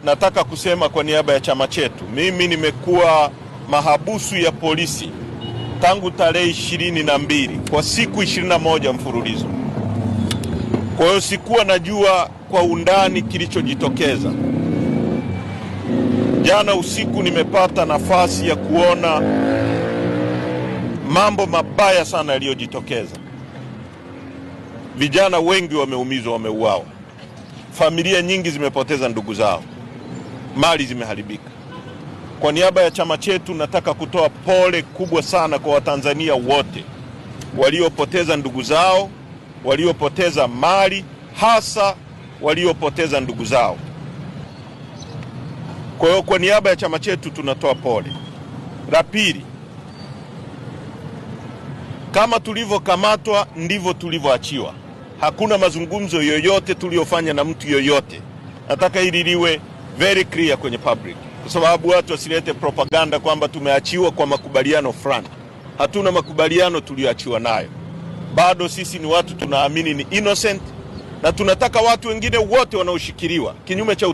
Nataka kusema kwa niaba ya chama chetu, mimi nimekuwa mahabusu ya polisi tangu tarehe 22 kwa siku 21 mfululizo. Kwa hiyo sikuwa najua kwa undani kilichojitokeza. Jana usiku nimepata nafasi ya kuona mambo mabaya sana yaliyojitokeza. Vijana wengi wameumizwa, wameuawa. Familia nyingi zimepoteza ndugu zao. Mali zimeharibika. Kwa niaba ya chama chetu nataka kutoa pole kubwa sana kwa Watanzania wote waliopoteza ndugu zao, waliopoteza mali, hasa waliopoteza ndugu zao. Kwa hiyo kwa niaba ya chama chetu tunatoa pole. La pili, kama tulivyokamatwa ndivyo tulivyoachiwa. Hakuna mazungumzo yoyote tuliyofanya na mtu yoyote. Nataka hili liwe very clear kwenye public, kwa sababu watu wasilete propaganda kwamba tumeachiwa kwa makubaliano fulani. Hatuna makubaliano tuliyoachiwa nayo. Bado sisi ni watu tunaamini ni innocent, na tunataka watu wengine wote wanaoshikiliwa kinyume cha